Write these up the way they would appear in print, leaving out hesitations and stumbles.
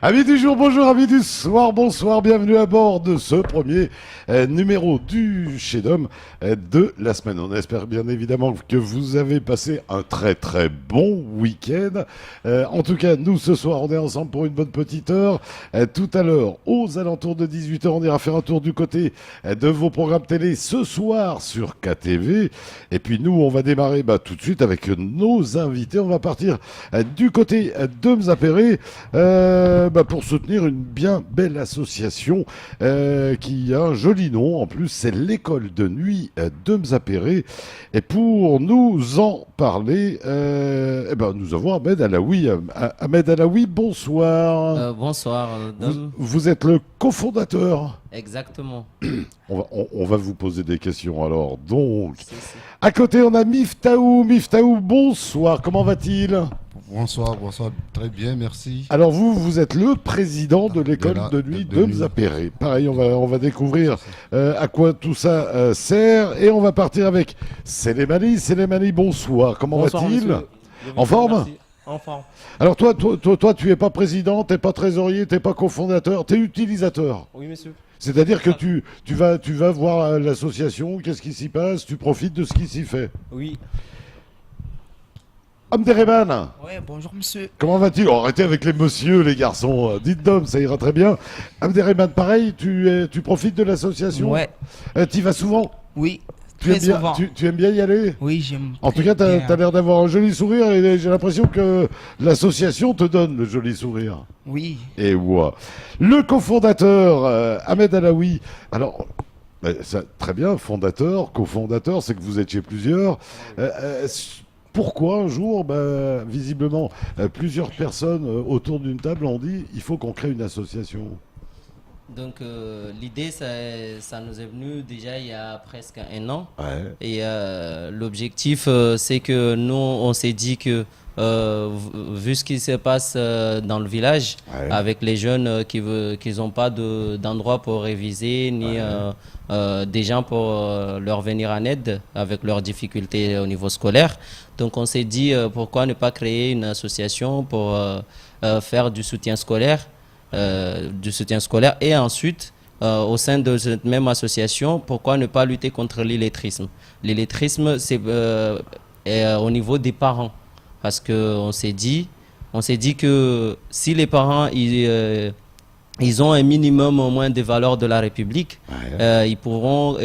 Amis du jour, bonjour, amis du soir, bonsoir, bienvenue à bord de ce premier numéro du Chez Dom de la semaine. On espère bien évidemment que vous avez passé un très très bon week-end. En tout cas, nous ce soir, on est ensemble pour une bonne petite heure. Tout à l'heure, aux alentours de 18h, on ira faire un tour du côté de vos programmes télé ce soir sur KTV. Et puis nous, on va démarrer tout de suite avec nos invités. On va partir du côté de Mzapéré. Pour soutenir une bien belle association qui a un joli nom. En plus, c'est l'école de nuit de Mzapéré. Et pour nous en parler, nous avons Ahmed Alaoui. Ahmed Alaoui, bonsoir. Bonsoir, Dom. Vous êtes le cofondateur. Exactement. On va vous poser des questions alors. Donc, à côté, on a Miftaou. Miftaou, bonsoir. Comment va-t-il ? Bonsoir, très bien, merci. Alors vous êtes le président de l'école de nuit de Mzapéré. Pareil, on va découvrir à quoi tout ça sert et on va partir avec Sélémani. Sélémani, bonsoir. Comment va-t-il ? En forme ? En forme. Alors toi, tu es pas président, t'es pas trésorier, t'es pas cofondateur, t'es utilisateur. Oui, monsieur. C'est-à-dire que tu vas voir l'association, qu'est-ce qui s'y passe, tu profites de ce qui s'y fait. Oui. Amdereman. Ouais, bonjour monsieur. Comment vas-tu ? Arrêtez avec les messieurs, les garçons. Dites Dom, ça ira très bien. Amdereman, pareil, tu profites de l'association ? Ouais. Tu y vas souvent ? Oui, Tu aimes, très bien, souvent. tu aimes bien y aller ? Oui, j'aime. En tout cas, tu as l'air d'avoir un joli sourire et j'ai l'impression que l'association te donne le joli sourire. Oui. Et ouais. Le cofondateur, Ahmed Alaoui. Alors, très bien, fondateur, cofondateur, c'est que vous étiez plusieurs. Pourquoi un jour, visiblement, plusieurs personnes autour d'une table ont dit il faut qu'on crée une association. Donc l'idée, ça nous est venu déjà il y a presque un an. Ouais. Et l'objectif, c'est que nous, on s'est dit que vu ce qui se passe dans le village, Ouais. avec les jeunes qui n'ont pas d'endroit pour réviser, ni des gens pour leur venir en aide avec leurs difficultés au niveau scolaire. Donc on s'est dit pourquoi ne pas créer une association pour faire du soutien scolaire et ensuite au sein de cette même association, pourquoi ne pas lutter contre l'illettrisme. L'illettrisme, c'est au niveau des parents, parce qu'on s'est dit que si les parents ils ont un minimum au moins des valeurs de la République, ils pourront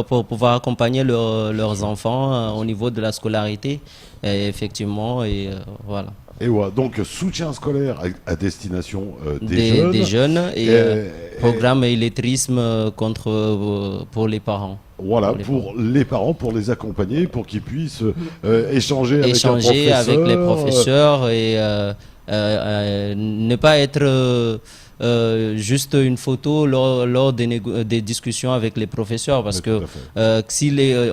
pour pouvoir accompagner leurs enfants au niveau de la scolarité, effectivement, et voilà. Et ouais, donc soutien scolaire à destination des jeunes et programme illettrisme pour les parents. Voilà, pour les parents, pour les accompagner, pour qu'ils puissent échanger avec les professeurs et ne pas être juste une photo lors des discussions avec les professeurs, parce que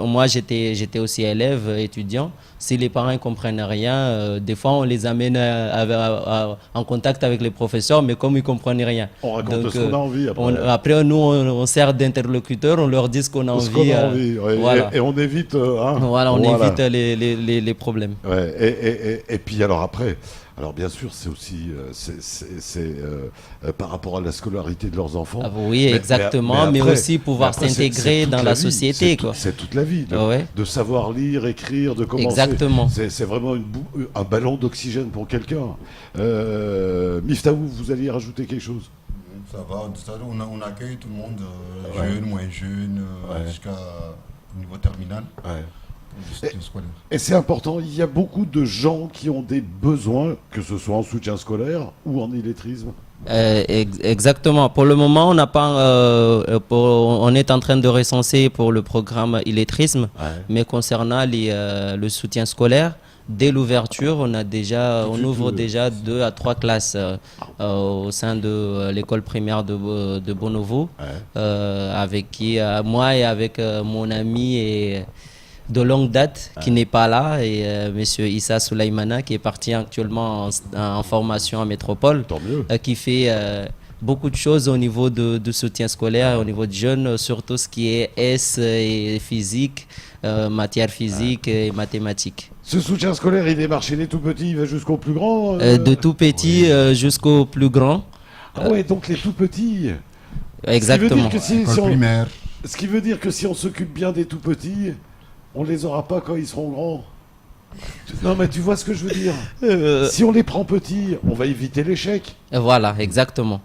moi j'étais aussi élève, étudiant. Si les parents ne comprennent rien, des fois on les amène en contact avec les professeurs, mais comme ils ne comprennent rien. On raconte ce qu'on a envie. Après nous, on sert d'interlocuteur, on leur dit ce qu'on a envie. Voilà. Et on évite... évite les problèmes. Ouais. Et puis alors après... Alors bien sûr, c'est aussi par rapport à la scolarité de leurs enfants. Oui, exactement, mais aussi pouvoir s'intégrer dans la société. C'est toute la vie, de savoir lire, écrire, de commencer. Exactement. C'est vraiment un ballon d'oxygène pour quelqu'un. Miftaou, vous alliez rajouter quelque chose ? Ça va, on accueille tout le monde, jeunes, moins jeunes, jusqu'au niveau terminal. Ouais. Et c'est important, il y a beaucoup de gens qui ont des besoins, que ce soit en soutien scolaire ou en illettrisme. Exactement. Pour le moment, on n'a pas, on est en train de recenser pour le programme illettrisme, mais concernant le soutien scolaire, dès l'ouverture, on ouvre déjà 2 à 3 classes au sein de l'école primaire de Bonovo, avec moi et avec mon ami de longue date qui n'est pas là, et monsieur Issa Soulaimana qui est parti actuellement en formation en métropole, qui fait beaucoup de choses au niveau de soutien scolaire, au niveau de jeunes, surtout ce qui est S et physique, matières physiques et mathématiques. Ce soutien scolaire, il démarre chez les tout petits, il va jusqu'au plus grand. De tout petit jusqu'au plus grand. Ah ouais, donc les tout petits. Exactement. École primaire. Ce qui veut dire que si on s'occupe bien des tout petits, on les aura pas quand ils seront grands. Non mais tu vois ce que je veux dire. Si on les prend petits, on va éviter l'échec. Voilà, exactement.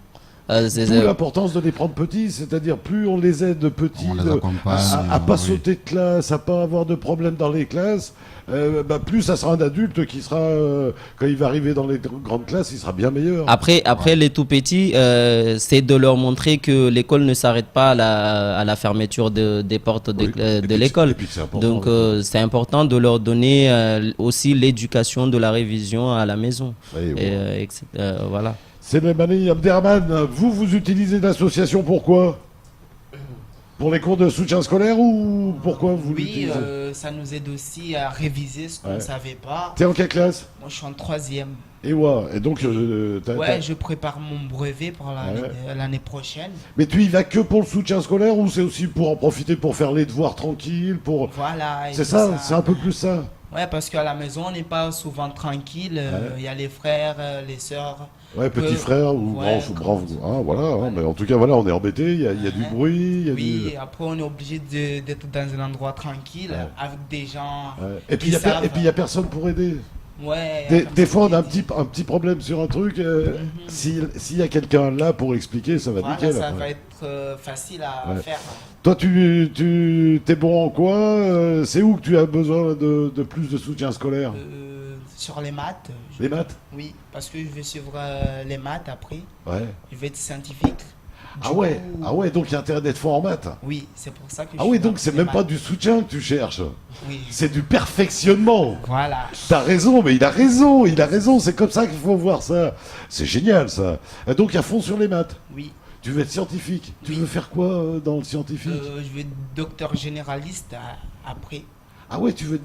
D'où l'importance de les prendre petits, c'est-à-dire plus on les aide petits On les accompagne, à pas oui. sauter de classe, à pas avoir de problèmes dans les classes, plus ça sera un adulte qui sera, quand il va arriver dans les grandes classes, il sera bien meilleur. Après les tout petits, c'est de leur montrer que l'école ne s'arrête pas à la fermeture des portes Oui. de l'école. Et puis c'est important, Donc oui. c'est important de leur donner aussi l'éducation de la révision à la maison. Oui, oui. Voilà. C'est le Mani Abderrahman, vous utilisez l'association pourquoi? Pour les cours de soutien scolaire ou pourquoi vous Oui, l'utilisez? ça nous aide aussi à réviser ce qu'on ne Ouais. savait pas. T'es en quelle classe? Moi, je suis en 3e. Et ouais, et donc Ouais, je prépare mon brevet pour l'année prochaine. Mais tu y vas que pour le soutien scolaire ou c'est aussi pour en profiter pour faire les devoirs tranquilles pour... Voilà. et C'est tout ça, c'est un peu plus ça. Ouais, parce qu'à la maison, on n'est pas souvent tranquille. Il y a les frères, les sœurs. Ouais, petit frère ou ouais, grand, voilà, hein, mais en tout cas, voilà, on est embêté, il y a du Ouais. bruit, il y a Oui, du... après, on est obligé d'être dans un endroit tranquille Ouais. avec des gens. Ouais. Et puis qui il savent. y a personne pour aider. Ouais, Des fois, on a un petit problème sur un truc, s'il y a quelqu'un là pour expliquer, ça va Voilà, nickel. ça après. va être facile à Ouais. faire. Toi, t'es bon en quoi? C'est où que tu as besoin de plus de soutien scolaire? Sur les maths. Les maths? Oui, parce que je vais suivre les maths après. Ouais. Je vais être scientifique. Ah Du ouais, coup, ah ouais, donc il y a intérêt d'être fort en maths. Oui, c'est pour ça que je Ah suis oui, dans donc c'est les même maths. pas du soutien que tu cherches. Oui, C'est du perfectionnement. voilà. T'as raison, mais il a raison, c'est comme ça qu'il faut voir ça. C'est génial ça. Donc à fond sur les maths. Oui. Tu veux être scientifique. Tu Oui. veux faire quoi dans le scientifique? Je vais être docteur généraliste après. Ah ouais, tu veux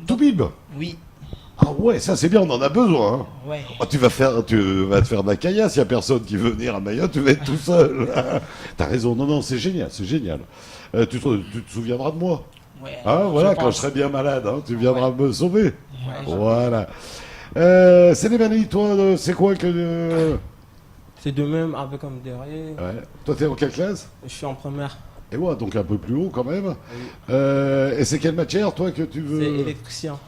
tout bib. Oui, Ah ouais, ça c'est bien, on en a besoin. Hein. ouais. Oh, tu vas te faire de la caillasse, il n'y a personne qui veut venir à Mayotte, tu vas être tout seul. T'as raison, non, c'est génial, c'est génial. Tu te souviendras de moi. Ouais, Hein, voilà, quand pense. je serai bien malade, hein, tu viendras me sauver. Ouais, Voilà. Célimani, toi, c'est quoi que... C'est de même avec un derrière. Ouais. Toi, t'es en quelle classe? Je suis en première. Et ouais, donc un peu plus haut quand même. Et c'est quelle matière, toi, que tu C'est veux... électricien.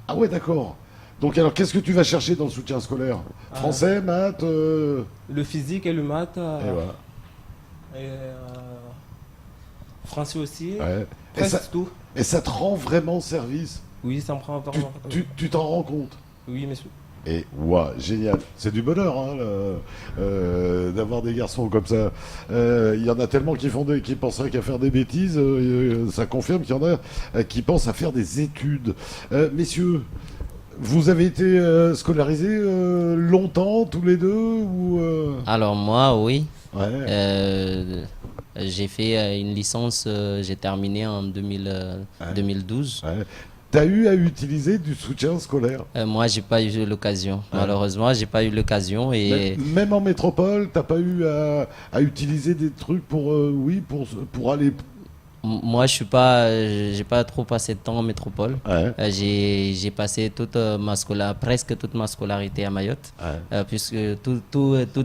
Ah ouais, d'accord. Donc alors, qu'est-ce que tu vas chercher dans le soutien scolaire? Français, maths Le physique et le maths. Et voilà. Et, français aussi. Ouais. Et Presque ça, tout. et ça te rend vraiment service? Oui, ça me prend vraiment. Tu t'en rends compte? Oui, monsieur. Et ouais, génial. C'est du bonheur hein, d'avoir des garçons comme ça. Il y en a tellement qui penseraient qu'à faire des bêtises. Ça confirme qu'il y en a qui pensent à faire des études. Messieurs, vous avez été scolarisés longtemps tous les deux ou Alors moi, oui. Ouais. J'ai fait une licence, j'ai terminé en 2012. Ouais. T'as eu à utiliser du soutien scolaire. Moi, j'ai pas eu l'occasion. Ouais. Malheureusement, j'ai pas eu l'occasion et Même en métropole, t'as pas eu à utiliser des trucs pour aller. moi, j'ai pas trop passé de temps en métropole. Ouais. J'ai passé presque toute ma scolarité à Mayotte, Ouais. puisque tout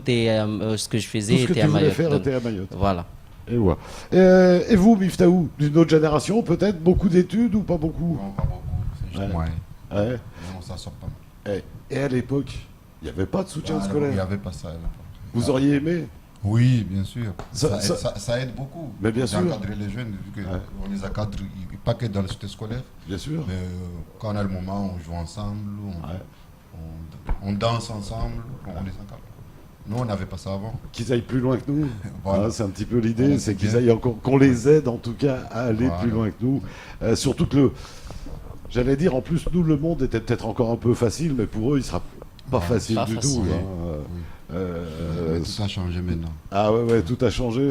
est ce que je faisais Tout ce que était tu à voulais Mayotte. faire Donc, était à Mayotte. voilà. Et ouais. Et vous, Miftaou, d'une autre génération, peut-être beaucoup d'études ou pas beaucoup? Non, pas beaucoup. C'est juste Ouais. moyen. Ouais. Mais on s'en sort pas mal. Et à l'époque, il n'y avait pas de soutien Ah, scolaire. Il n'y avait pas ça. Vous auriez aimé? Oui, bien sûr. Ça- Ça aide beaucoup. Mais bien sûr. D'encadrer les jeunes, vu Ouais. qu'on les encadre, pas que dans le soutien scolaire, Bien sûr. mais quand on a le moment, on joue ensemble, on danse ensemble, on les encadre. Nous, on n'avait pas ça avant. Qu'ils aillent plus loin que nous. Voilà. Hein, c'est un petit peu l'idée, Voilà, c'est c'est qu'ils bien. aillent encore, qu'on les aide en tout cas à aller Voilà. plus loin que nous. Surtout que j'allais dire, en plus, nous, le monde était peut-être encore un peu facile, mais pour eux, il sera pas Ouais, facile pas du facile. tout. Oui. hein. Oui. Tout a changé maintenant. Ah ouais, tout a changé.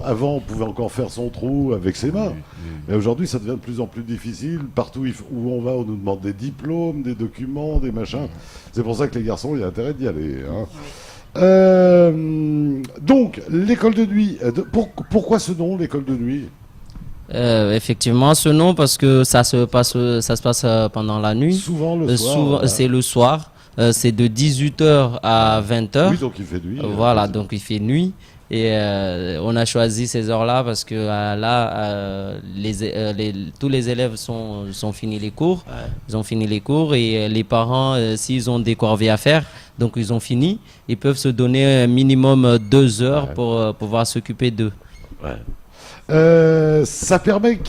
Avant, on pouvait encore faire son trou avec ses mains. Oui, oui. Mais aujourd'hui, ça devient de plus en plus difficile. Partout où on va, on nous demande des diplômes, des documents, des machins. C'est pour ça que les garçons, il y a intérêt d'y aller. Hein. Donc, l'école de nuit. Pourquoi ce nom, l'école de nuit? Effectivement, ce nom parce que ça se passe pendant la nuit. Souvent le soir. Voilà. C'est le soir. C'est de 18h à 20h. Oui, donc il fait nuit. Voilà, donc il fait nuit. Et on a choisi ces heures-là parce que tous les élèves sont finis les cours. Ouais. Ils ont fini les cours et les parents, s'ils ont des corvées à faire, donc ils ont fini, ils peuvent se donner un minimum 2 heures pour pouvoir s'occuper d'eux. Ouais. Ça permet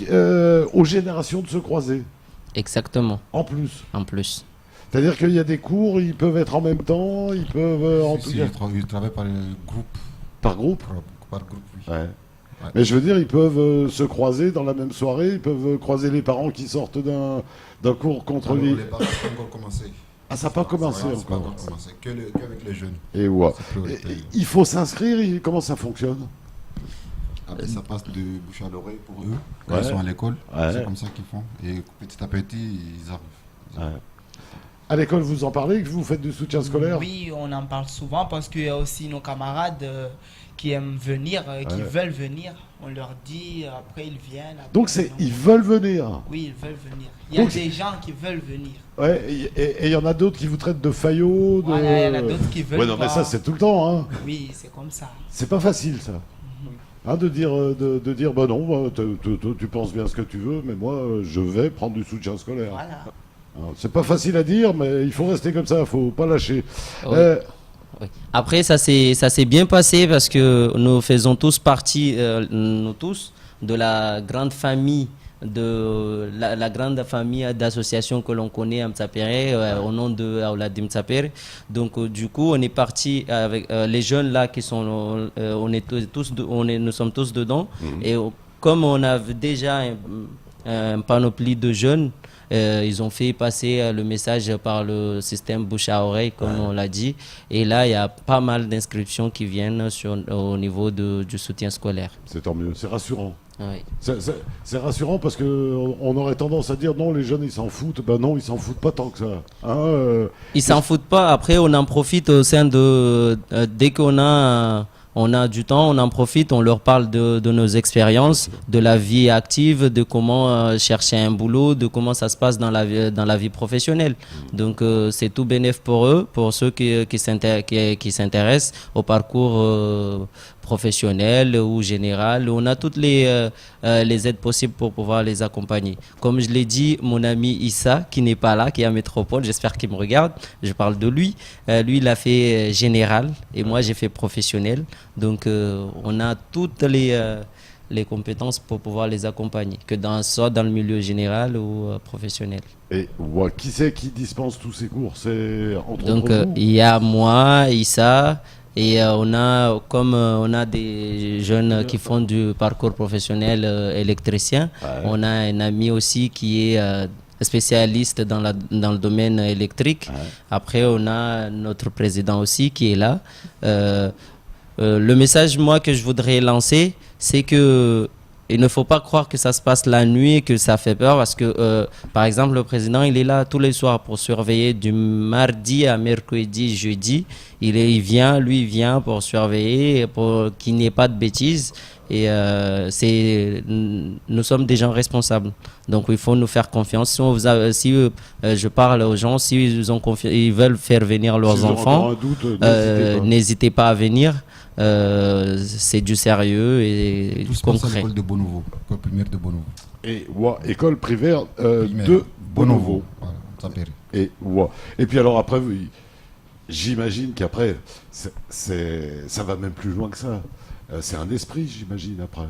aux générations de se croiser. Exactement, En plus. en plus. C'est-à-dire qu'il y a des cours, ils peuvent être en même temps, ils peuvent en tout cas Ils travaillent par groupe. par groupe. Par groupe, oui. Ouais. Ouais. Mais je veux dire, ils peuvent se croiser dans la même soirée, ils peuvent croiser les parents qui sortent d'un cours contre Alors, les... les parents n'ont pas encore commencé. Ah, ça n'a pas commencé Ouais, c'est pas encore. encore commencé. Qu'avec les jeunes. Et ouais. C'est prioritaire. Il faut s'inscrire, comment ça fonctionne? Après, ça passe de bouche à l'oreille pour eux, quand Ouais. ils sont à l'école. Ouais. C'est comme ça qu'ils font. Et petit à petit, ils arrivent. Ouais. À l'école, vous en parlez, que vous faites du soutien scolaire? Oui, on en parle souvent parce qu'il y a aussi nos camarades qui aiment venir, qui veulent venir. On leur dit, après ils viennent. Après, Donc ils veulent venir. Oui, ils veulent venir. Il y a Donc, des gens qui veulent venir. Ouais, et il y en a d'autres qui vous traitent de faillots. Voilà, il y en a d'autres qui veulent Ouais, non, mais pas. ça, c'est tout le temps, hein. Oui, c'est comme ça. C'est pas facile, ça. Hein, de dire, bah non, bah, tu penses bien ce que tu veux, mais moi, je vais prendre du soutien scolaire. Voilà. Alors, c'est pas facile à dire, mais il faut rester comme ça, faut pas lâcher. Oui. Oui. Après, ça s'est bien passé parce que nous faisons tous partie, nous tous, de la grande famille la grande famille d'associations que l'on connaît à Mtsapere, au nom de Aouladim Mtsapere. Donc du coup, on est parti avec les jeunes là qui sont, nous sommes tous dedans. Et comme on a déjà un panoplie de jeunes, ils ont fait passer le message par le système bouche à oreille, comme on l'a dit. Et là, il y a pas mal d'inscriptions qui viennent au niveau du soutien scolaire. C'est tant mieux, c'est rassurant. Oui. C'est rassurant parce qu'on aurait tendance à dire non, les jeunes ils s'en foutent. Ben non, ils s'en foutent pas tant que ça. Hein, Ils s'en foutent pas. Après, on en profite au sein dès qu'on a du temps, on en profite, on leur parle de nos expériences, de la vie active, de comment chercher un boulot, de comment ça se passe dans la vie professionnelle. Donc c'est tout bénéf pour eux, pour ceux qui s'intéressent au parcours professionnel ou général. On a toutes les aides possibles pour pouvoir les accompagner. Comme je l'ai dit, mon ami Issa, qui n'est pas là, qui est à Métropole, j'espère qu'il me regarde, je parle de lui. Lui, il a fait général et moi, j'ai fait professionnel. Donc, on a toutes les compétences pour pouvoir les accompagner, que soit dans le milieu général ou professionnel. Et ouais, qui c'est qui dispense tous ces cours? C'est entre Donc, vous il y a moi, Issa, et on a des jeunes qui font du parcours professionnel électricien. On a un ami aussi qui est spécialiste dans le domaine électrique. Après, on a notre président aussi qui est là. Le message, moi, que je voudrais lancer, c'est que il ne faut pas croire que ça se passe la nuit et que ça fait peur parce que, par exemple, le président, il est là tous les soirs pour surveiller du mardi à mercredi, jeudi. Il vient pour surveiller, pour qu'il n'y ait pas de bêtises. Et nous sommes des gens responsables. Donc, il faut nous faire confiance. Si je parle aux gens, s'ils ils veulent faire venir leurs S'ils ont enfants, encore un doute, n'hésitez pas à venir. C'est du sérieux et Tout se passe à concret. l'école de Bonovo, école primaire de Bonovo. Et école primaire Primaire. de Bonovo. Voilà, Mtsapere. Et puis alors après, j'imagine qu'après, ça va même plus loin que ça. C'est un esprit, j'imagine, après.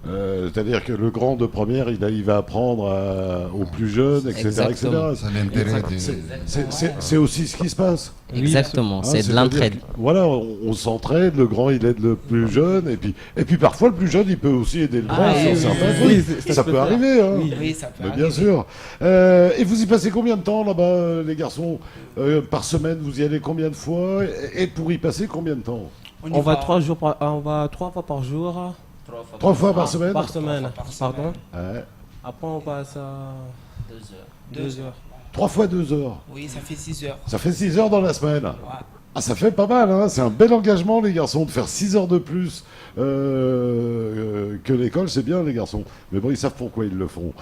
C'est-à-dire que le grand de première, il va apprendre aux plus jeunes, etc. Exactement. C'est l'intérêt des... C'est aussi ce qui se passe. Exactement, Hein, c'est de c'est-à-dire l'entraide. que, voilà, on s'entraide, le grand il aide le plus jeune, et puis parfois le plus jeune il peut aussi aider le grand sur certains trucs. oui, ça peut arriver, hein. Oui, ça peut Mais arriver. bien sûr. Et vous y passez combien de temps là-bas, les garçons, par semaine? Vous y allez combien de fois? Et pour y passer combien de temps? On va 3 fois par jour. 3 fois par semaine? Par semaine, pardon. Ouais. Après, on passe à 2 heures. 3 fois 2 heures. Oui, ça fait 6 heures. Ça fait 6 heures dans la semaine. Ouais. Ah, ça fait pas mal, hein. C'est un bel engagement, les garçons, de faire 6 heures de plus que l'école. C'est bien, les garçons. Mais bon, ils savent pourquoi ils le font.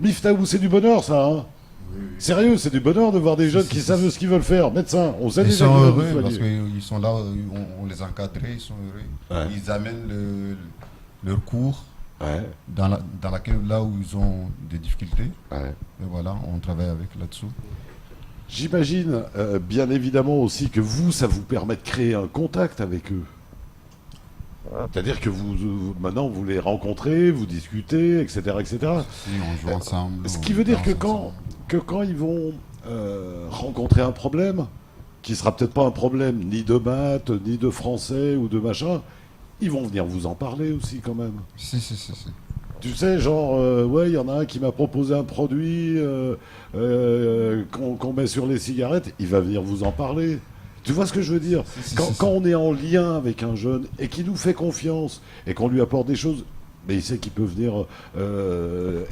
Miftaou, c'est du bonheur, ça, hein. Sérieux, c'est du bonheur de voir des jeunes qui savent ce qu'ils veulent faire. Médecins, on sait Ils déjà sont qu'ils veulent heureux nous parce soigner. qu'ils sont là, on les encadre, ils sont heureux. Ouais. Ils amènent leur cours Ouais, dans laquelle, là où ils ont des difficultés. ouais. Et voilà, on travaille avec là-dessous. J'imagine, bien évidemment aussi, que vous, ça vous permet de créer un contact avec eux. C'est-à-dire que maintenant, vous les rencontrez, vous discutez, etc., etc. Si on joue ensemble. Ce on qui veut dire danse ensemble. que quand ils vont rencontrer un problème, qui sera peut-être pas un problème ni de maths, ni de français ou de machin, ils vont venir vous en parler aussi quand même. Si. Tu sais, genre, ouais, il y en a un qui m'a proposé un produit qu'on met sur les cigarettes, il va venir vous en parler. Tu vois ce que je veux dire? Quand on est en lien avec un jeune et qui nous fait confiance et qu'on lui apporte des choses, mais il sait qu'il peut venir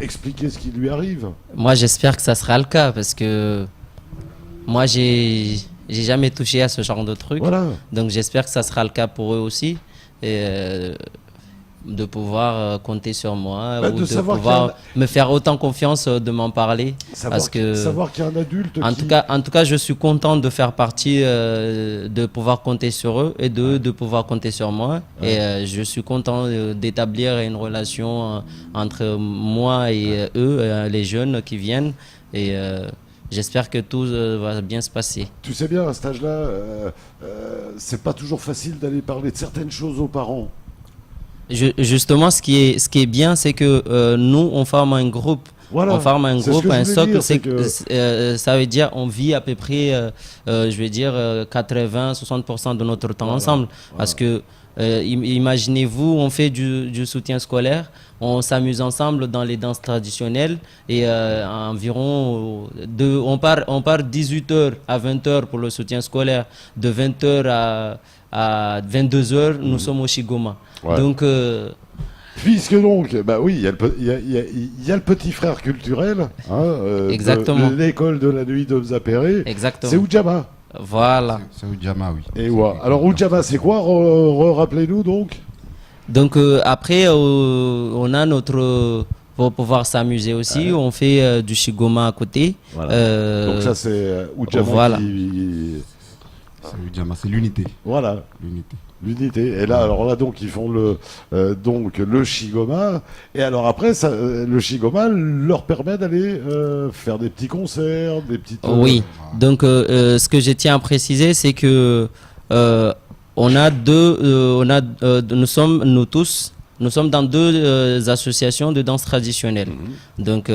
expliquer ce qui lui arrive. Moi, j'espère que ça sera le cas parce que moi, j'ai jamais touché à ce genre de truc. Voilà. Donc, j'espère que ça sera le cas pour eux aussi. Et de pouvoir compter sur moi Bah, ou de de savoir pouvoir qu'il me faire autant confiance de m'en parler. Parce que, savoir qu'il y a un adulte en tout cas, je suis content de faire partie, de pouvoir compter sur eux et de pouvoir compter sur moi. Ouais. Et je suis content d'établir une relation entre moi et eux, les jeunes qui viennent. Et j'espère que tout va bien se passer. Tu sais bien, à cet âge-là, c'est pas toujours facile d'aller parler de certaines choses aux parents. Justement, ce qui est bien, c'est que nous, on forme un groupe. Voilà. On forme un C'est ce groupe, que je un voulais socle. dire, c'est que- Ça veut dire on vit à peu près, je vais dire, 80-60% de notre temps ensemble. Parce que, imaginez-vous, on fait du soutien scolaire, on s'amuse ensemble dans les danses traditionnelles et environ, on part 18h à 20h pour le soutien scolaire, de 20h à 22h, nous sommes au Shigoma. Ouais. Donc, Puisque donc, bah oui, il y a le petit frère culturel, hein, Exactement. de l'école de la nuit de Mzapéré, exactement. c'est Oudjama. Voilà. C'est Oudjama, oui. Et ouais. Alors Oudjama, c'est quoi? Rappelez-nous donc. Donc après, on a notre pour pouvoir s'amuser aussi. On fait du shigoma à côté. Voilà. Donc ça c'est Oudjama voilà. qui... C'est Oudjama, c'est l'unité. Voilà. L'unité. L'unité. Et là, alors là, donc, ils font donc le shigoma. Et alors après, ça, le shigoma leur permet d'aller faire des petits concerts, des petites. Oui. Donc ce que je tiens à préciser, c'est que on a nous sommes dans deux associations de danse traditionnelle. Donc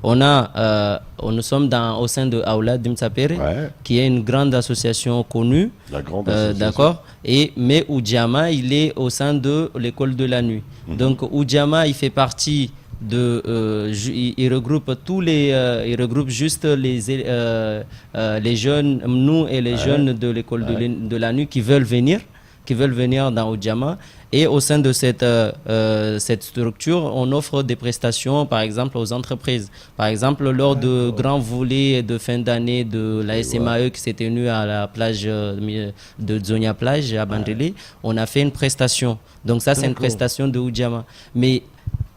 nous sommes au sein de Aula Dimtsapere, Ouais, qui est une grande association connue. la grande association. D'accord. Mais Oudjama, il est au sein de l'école de la nuit. Donc Oudjama, il fait partie il regroupe il regroupe juste les jeunes, nous et les jeunes de l'école de la nuit qui veulent venir dans Oudjama. Et au sein de cette structure, on offre des prestations, par exemple, aux entreprises. Par exemple, lors de grands volets de fin d'année de la SMAE qui s'est tenue à la plage de Zonia Plage à Bandrélé, on a fait une prestation. Donc ça, c'est une prestation de Oudjama. Mais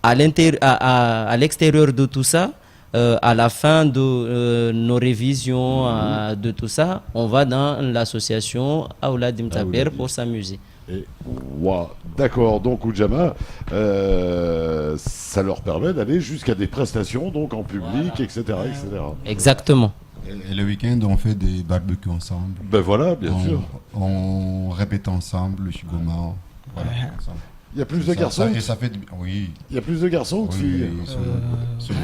à l'extérieur de tout ça, à la fin de nos révisions, de tout ça, on va dans l'association Aoula Dimtaber pour s'amuser. Et, wow, d'accord, donc Oudjama, ça leur permet d'aller jusqu'à des prestations, donc en public, etc., etc. Exactement. Et le week-end, on fait des barbecues ensemble. Ben voilà, bien sûr. On répète ensemble le shigoma. Voilà, ensemble. Il y a plus de garçons. Et ça fait oui. Il y a plus de garçons que de filles. Oui,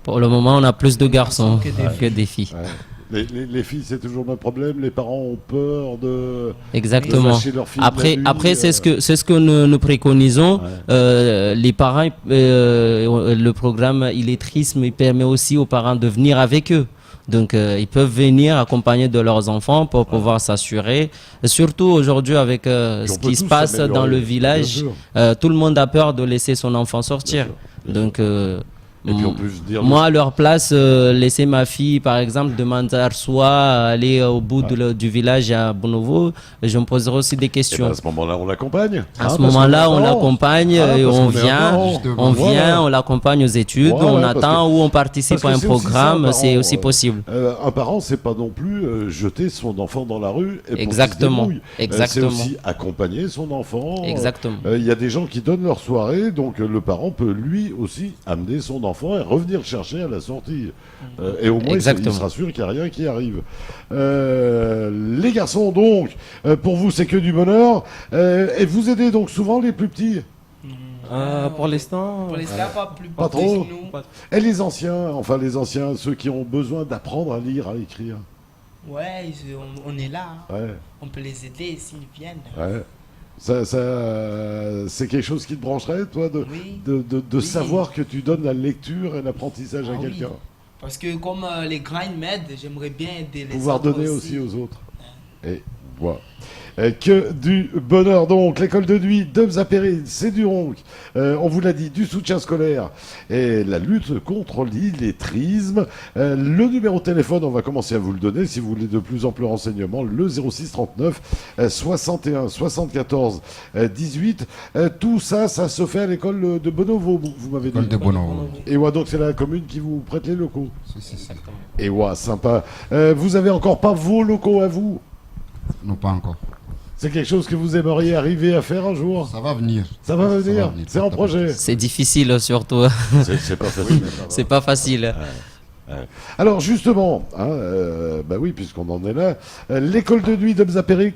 Pour le moment, on a plus de garçons que des filles. Ouais. Les filles, c'est toujours le même problème. Les parents ont peur de Exactement. lâcher leurs filles la nuit, Après, c'est ce que nous préconisons. Les parents, le programme illettrisme, il permet aussi aux parents de venir avec eux. Donc, ils peuvent venir accompagnés de leurs enfants pour pouvoir s'assurer. Surtout aujourd'hui avec ce qui se passe dans le village, tout le monde a peur de laisser son enfant sortir. Donc, Et puis on peut se dire... Moi, à leur place, laisser ma fille, par exemple, de Manzarsoa, aller au bout du village à Bonovo, je me poserai aussi des Et questions. ben, à ce moment-là, on l'accompagne. À ce moment-là, on l'accompagne, Ah, et parce on qu'on est vient, parents. on vient, Voilà. on l'accompagne aux études, Voilà, on parce attend que- ou on participe parce à que un c'est aussi ça, programme, un c'est parent, aussi possible. Un parent, c'est pas non plus jeter son enfant dans la rue et pour qu'il se Exactement. débrouille. Exactement. C'est aussi accompagner son enfant. Exactement. Il y a des gens qui donnent leur soirée, donc le parent peut lui aussi amener son enfant et revenir le chercher à la sortie. Et au moins, il Exactement. sera sûr qu'il n'y a rien qui arrive. Les garçons, donc, pour vous, c'est que du bonheur. Et vous aidez donc souvent les plus petits. Pour l'instant, Pour les stars, pas plus Pas plus trop. que nous. Et les anciens, ceux qui ont besoin d'apprendre à lire, à écrire. Ouais, on est là. Hein. Ouais, On peut les aider s'ils viennent. ouais. C'est quelque chose qui te brancherait, toi, Oui. de Oui. savoir que tu donnes la lecture et l'apprentissage à Ah oui. quelqu'un. Parce que comme les grands ils m'aident, j'aimerais bien aider les Pouvoir autres donner aussi aux autres. Et voilà. Que du bonheur donc, l'école de nuit de Mzapéré, c'est du ronc, on vous l'a dit, du soutien scolaire et la lutte contre l'illettrisme. Le numéro de téléphone, on va commencer à vous le donner si vous voulez de plus amples renseignements, le 06 39 61 74 18. Tout ça, ça se fait à l'école de Bonovo, vous m'avez dit. École de Bonovo. Et ouais, donc c'est la commune qui vous prête les locaux. Si. Et ouais, sympa. Vous avez encore pas vos locaux à vous? Non, pas encore. C'est quelque chose que vous aimeriez arriver à faire un jour? Ça va venir. Ça va venir, c'est en projet. C'est difficile surtout, C'est pas facile. c'est pas facile. Alors justement, hein, bah oui, puisqu'on en est là, l'école de nuit de Mzapéré,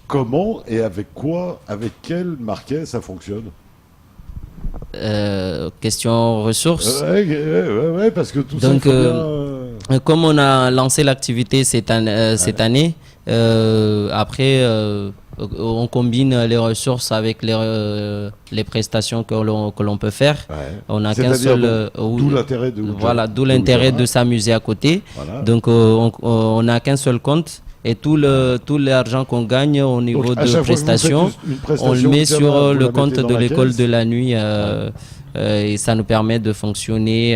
comment et avec quoi, avec quel marquet ça fonctionne? Question ressources. Ouais, parce que tout ça, il Donc, faut bien, Comme on a lancé l'activité cette année, après, on combine les ressources avec les prestations que l'on peut faire. ouais. On n'a qu'un C'est-à-dire, seul. d'où l'intérêt de Voilà, d'où l'intérêt de s'amuser à côté. Voilà. Donc, on n'a qu'un seul compte. Et tout l'argent qu'on gagne au niveau Donc, à de chaque fois que vous prestations, faites une prestation, on le met Oudiama, sur vous le la compte mettez dans de la l'école caisse. de la nuit. Et ça nous permet de fonctionner,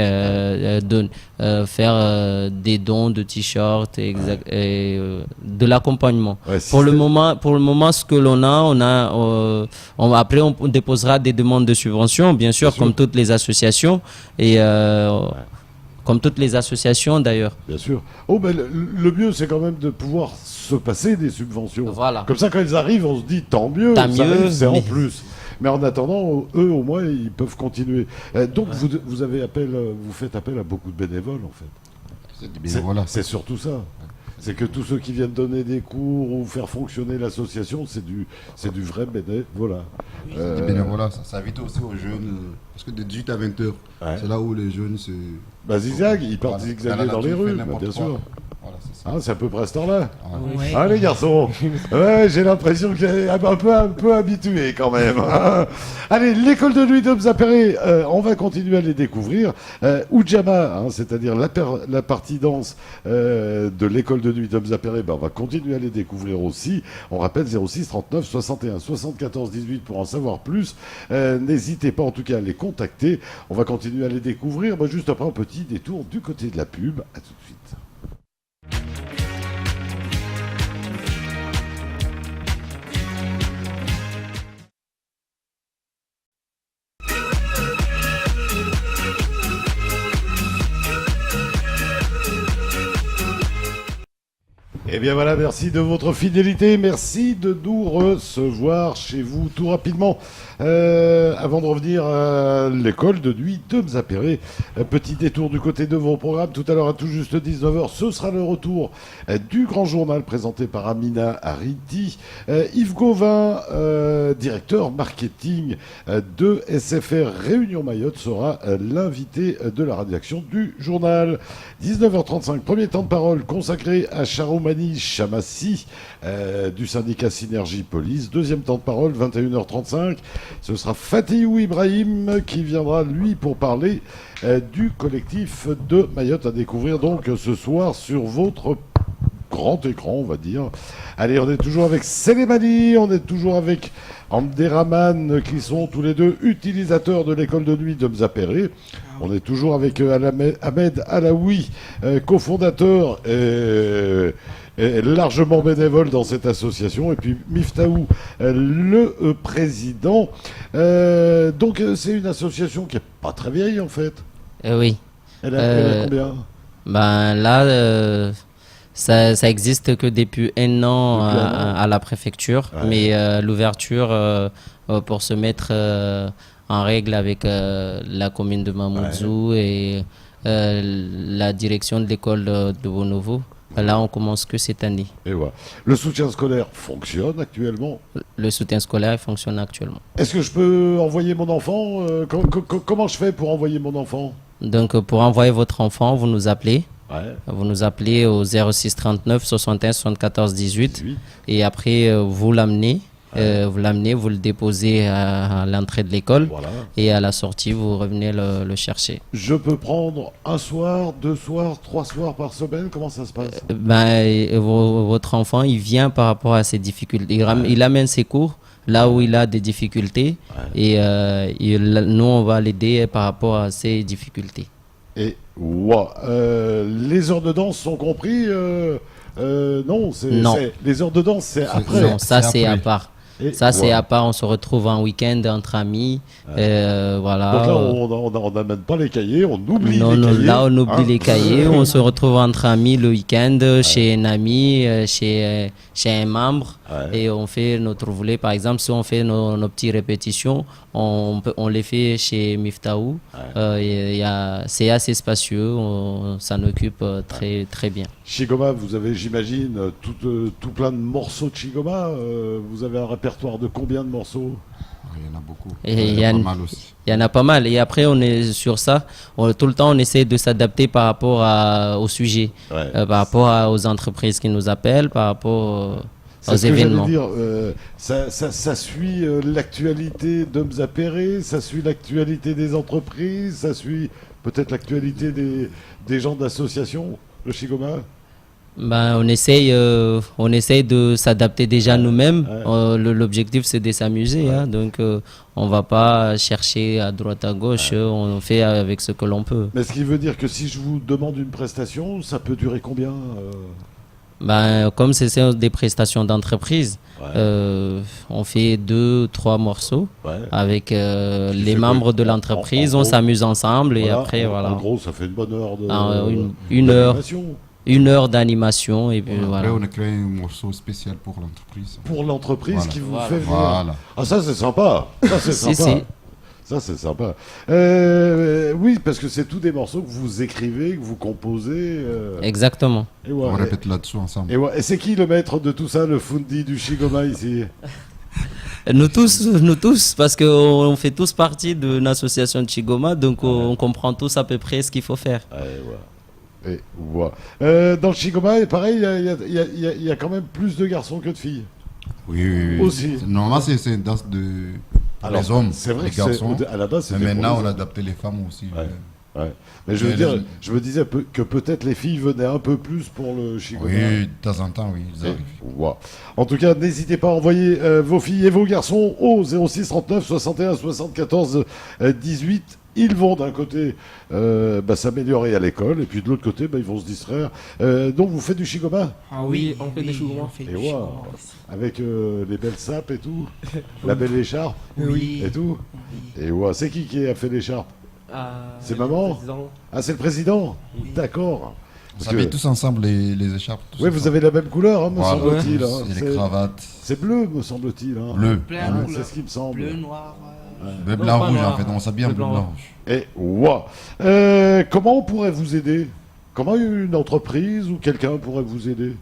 faire des dons de t-shirts et de l'accompagnement. Ouais, Pour le moment, ce que l'on a, après on déposera des demandes de subvention, bien sûr, comme toutes les associations et comme toutes les associations d'ailleurs. Bien sûr. Oh, ben le mieux, c'est quand même de pouvoir se passer des subventions. Voilà. Comme ça, quand elles arrivent, on se dit tant mieux, Tant ça mieux, arrive, c'est en mais- plus. Mais en attendant, eux, au moins, ils peuvent continuer. Donc, vous faites appel à beaucoup de bénévoles, en fait. C'est du bénévolat. C'est surtout ça. C'est que tous ceux qui viennent donner des cours ou faire fonctionner l'association, c'est du vrai bénévolat. C'est du bénévolat. Ça invite aussi aux jeunes. Parce que de 18 à 20 heures, Ouais. c'est là où les jeunes se. Bah, zigzag, ils partent Voilà. zigzaguer la dans les nature, rues, fait bah, n'importe bien quoi. sûr. Voilà, c'est ça. Ah, c'est à peu près à cette heure-là. Voilà. Ouais. Ah les garçons, ouais, j'ai l'impression qu'il est un peu habitué quand même. hein. Allez, l'école de nuit de Mzapéré, on va continuer à les découvrir. Ujamaa, hein, c'est-à-dire la partie danse de l'école de nuit de Mzapéré, on va continuer à les découvrir aussi. On rappelle 06 39 61 74 18 pour en savoir plus. N'hésitez pas en tout cas à les contacter. On va continuer à les découvrir. Juste après un petit détour du côté de la pub. À tout de suite. Eh bien voilà, merci de votre fidélité, merci de nous recevoir chez vous tout rapidement. Avant de revenir à l'école de nuit de Mzapéré, petit détour du côté de vos programmes. Tout à l'heure à tout juste 19h, ce sera le retour du grand journal présenté par Amina Haridi. Yves Gauvin, directeur marketing de SFR Réunion Mayotte, sera l'invité de la rédaction du journal. 19h35, premier temps de parole consacré à Charoumani Chamassi du syndicat Synergie Police. Deuxième temps de parole, 21h35. Ce sera Fatihou Ibrahim qui viendra, lui, pour parler du collectif de Mayotte à découvrir donc ce soir sur votre grand écran, on va dire. Allez, on est toujours avec Célémani, on est toujours avec Abderrahmane, qui sont tous les deux utilisateurs de l'école de nuit de Mzapéré. On est toujours avec Ahmed Alaoui, cofondateur et largement bénévole dans cette association, et puis Miftaou, le président. Donc c'est une association qui est pas très vieille en fait. Oui. Elle a combien? Ben là, ça existe que depuis un an à la préfecture, mais l'ouverture pour se mettre en règle avec la commune de Mamoudzou et la direction de l'école de Bonovo. Là, on commence que cette année. Et voilà. Le soutien scolaire fonctionne actuellement. Le soutien scolaire fonctionne actuellement. Est-ce que je peux envoyer mon enfant? Comment je fais pour envoyer mon enfant? Donc, pour envoyer votre enfant, vous nous appelez. Ouais. Vous nous appelez au 06 39 61 74 18. Et après, vous l'amenez. Vous le déposez à l'entrée de l'école. Voilà. Et à la sortie, vous revenez le chercher. Je peux prendre un soir, 2 soirs, 3 soirs par semaine? Comment ça se passe? Votre enfant, il vient par rapport à ses difficultés. Il amène ses cours là où il a des difficultés. Et nous, on va l'aider par rapport à ses difficultés. Et les heures de danse sont compris? Non, les heures de danse, c'est après. Non, ça c'est à après. part. Et Ça, c'est à part, on se retrouve en week-end entre amis. Voilà. Donc là, on n'amène pas les cahiers, on oublie Non, les cahiers. là, on oublie les cahiers. On se retrouve entre amis le week-end, chez un ami, chez un membre. Et on fait notre volet. Par exemple, si on fait nos petites répétitions, on les fait chez Miftaou. C'est assez spacieux. On s'en occupe très, très bien. Chigoma, vous avez, j'imagine, tout plein de morceaux de Chigoma. Vous avez un répertoire de combien de morceaux? Il y en a beaucoup. Et Il y en a pas mal aussi. Il y en a pas mal. Et après, on est sur ça. Tout le temps, on essaie de s'adapter par rapport au sujet, par rapport aux entreprises qui nous appellent, par rapport aux événements. Dire, ça suit l'actualité de Mzapéré, ça suit l'actualité des entreprises, ça suit peut-être l'actualité des gens d'association, le Chigoma. On essaye de s'adapter déjà nous-mêmes. L'objectif, c'est de s'amuser. Donc, on va pas chercher à droite, à gauche. On fait avec ce que l'on peut. Mais ce qui veut dire que si je vous demande une prestation, ça peut durer combien? Comme c'est des prestations d'entreprise, on fait 2-3 morceaux avec les membres de l'entreprise. On s'amuse ensemble et après, voilà. En gros, ça fait une bonne heure d'animation. Une heure d'animation et puis voilà. Après, on a créé un morceau spécial pour l'entreprise. Pour l'entreprise qui vous fait venir. Voilà. Ah, ça, c'est sympa. Ça, c'est sympa. Ça, c'est sympa. Oui, parce que c'est tous des morceaux que vous écrivez, que vous composez. Exactement. On répète là-dessus ensemble. Et c'est qui le maître de tout ça, le Fundi du Chigoma ici? Nous tous, parce qu'on fait tous partie d'une association de Chigoma, donc on comprend tous à peu près ce qu'il faut faire. Et voilà. Dans le Chigoma, pareil, il y a quand même plus de garçons que de filles. Oui. Aussi. Normalement, c'est une danse de les hommes, c'est vrai les que garçons. à la base, Mais maintenant, on a adapté les femmes aussi. Mais je veux dire, je me disais que peut-être les filles venaient un peu plus pour le Chigoma. Oui, de temps en temps, oui. Ils arrivent. En tout cas, n'hésitez pas à envoyer vos filles et vos garçons au 06 39 61 74 18. Ils vont d'un côté s'améliorer à l'école et puis de l'autre côté, ils vont se distraire. Donc vous faites du Chigoma? Ah oui, on fait des Chigoma. Avec les belles sapes et tout, la belle écharpe et tout. Et c'est qui a fait l'écharpe? C'est maman? Ah, c'est le président? D'accord. Vous savez tous ensemble les écharpes. Oui, vous avez la même couleur, me semble-t-il. Et les cravates. C'est bleu, me semble-t-il. Bleu. C'est ce qui me semble. Bleu, noir. Bleu, blanc, rouge, en fait. On s'habille en bleu, blanc, rouge. Et comment on pourrait vous aider? Comment une entreprise ou quelqu'un pourrait vous aider?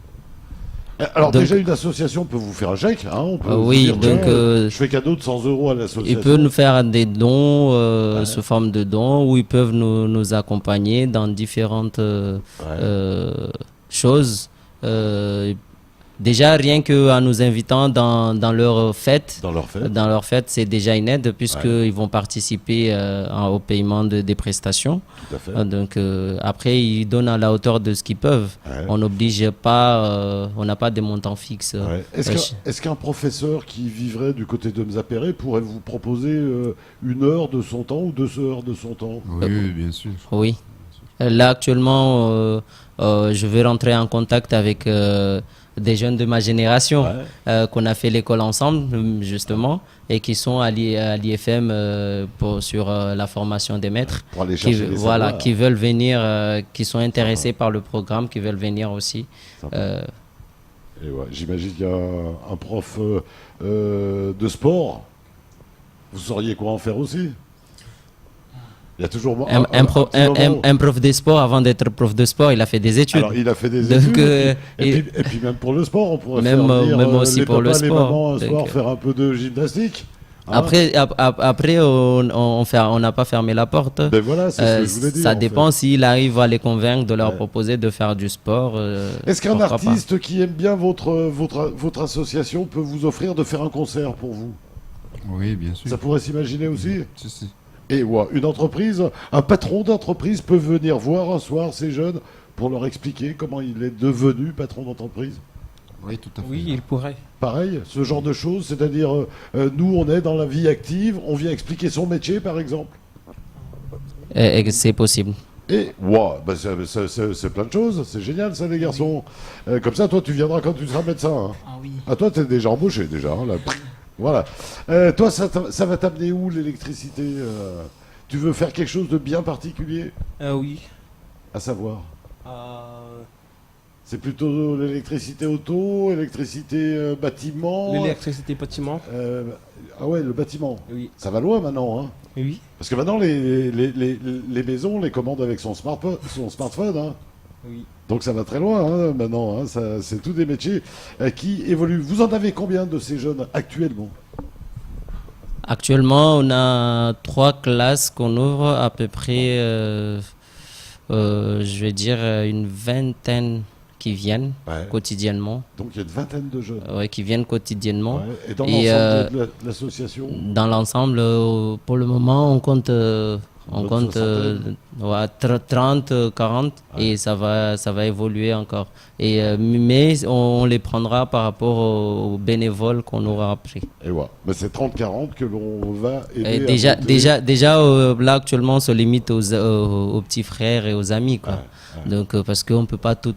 Alors déjà, une association peut vous faire un chèque. On peut oui, dire, donc je fais cadeau de 100 € à l'association. Ils peuvent nous faire des dons sous forme de dons, ou ils peuvent nous accompagner dans différentes choses. déjà, rien qu'en nous invitant dans leur fête, Dans leur fête, c'est déjà une aide puisqu'ils vont participer au paiement des prestations. tout à fait. Donc après, ils donnent à la hauteur de ce qu'ils peuvent. Ouais. On n'oblige pas, on n'a pas des montants fixes. Ouais. Est-ce qu'un professeur qui vivrait du côté de Mzapéré pourrait vous proposer 1 heure de son temps ou 2 heures de son temps? Oui, bien sûr. Oui. Là, actuellement, je vais rentrer en contact avec des jeunes de ma génération qu'on a fait l'école ensemble, justement, et qui sont à l'IFM sur la formation des maîtres, Pour aller chercher les savoirs. qui veulent venir, qui sont intéressés par le programme, qui veulent venir aussi. Et ouais, j'imagine qu'il y a un prof de sport. Vous sauriez quoi en faire aussi? Il y a toujours Un prof de sport, avant d'être prof de sport, il a fait des études. Alors, il a fait des Donc, études. Et puis même pour le sport, on pourrait même, faire venir même aussi les pour le papas, les sport. mamans un soir Donc, faire un peu de gymnastique. Hein. Après, on n'a pas fermé la porte. Ben voilà, c'est ce que je voulais dire. Ça en dépend fait. s'il arrive à les convaincre de leur Ouais. proposer de faire du sport. Est-ce qu'un pourquoi pas. artiste qui aime bien votre association peut vous offrir de faire un concert pour vous? Oui, bien sûr. Ça pourrait s'imaginer aussi. Si, si. Et ouais, une entreprise, un patron d'entreprise peut venir voir un soir ces jeunes pour leur expliquer comment il est devenu patron d'entreprise. Oui, tout à fait. Oui, il pourrait. Pareil, ce genre de choses, c'est-à-dire nous on est dans la vie active, on vient expliquer son métier par exemple. Et c'est possible. Et wow, bah, c'est plein de choses, c'est génial ça les garçons. Comme ça toi tu viendras quand tu seras médecin. Hein. Ah oui. Ah toi t'es déjà embauché déjà. Hein, là. Voilà. Toi ça va t'amener où l'électricité Tu veux faire quelque chose de bien particulier? Oui. À savoir Euh, c'est plutôt l'électricité auto, électricité bâtiment. L'électricité bâtiment. Ah ouais, le bâtiment. Oui. Ça va loin maintenant. Hein. Oui. Parce que maintenant, les maisons, on les commande avec son smartphone. Hein. Oui. Donc ça va très loin hein, maintenant. Hein. C'est tous des métiers qui évoluent. Vous en avez combien de ces jeunes actuellement? Actuellement, on a 3 classes qu'on ouvre, à peu près, je vais dire, une vingtaine qui viennent Ouais. quotidiennement. Donc il y a une vingtaine de jeunes. Ouais, qui viennent quotidiennement. Ouais. Et dans Et, l'ensemble de l'association Dans l'ensemble, pour le moment, on compte, soixantaine. 30, 40 et ça va évoluer encore. Et, mais on les prendra par rapport aux bénévoles qu'on aura pris. Et voilà. Mais c'est 30-40 que l'on va aider Et à monter. déjà là, actuellement, on se limite aux petits frères et aux amis. Quoi. Donc, parce qu'on ne peut pas tout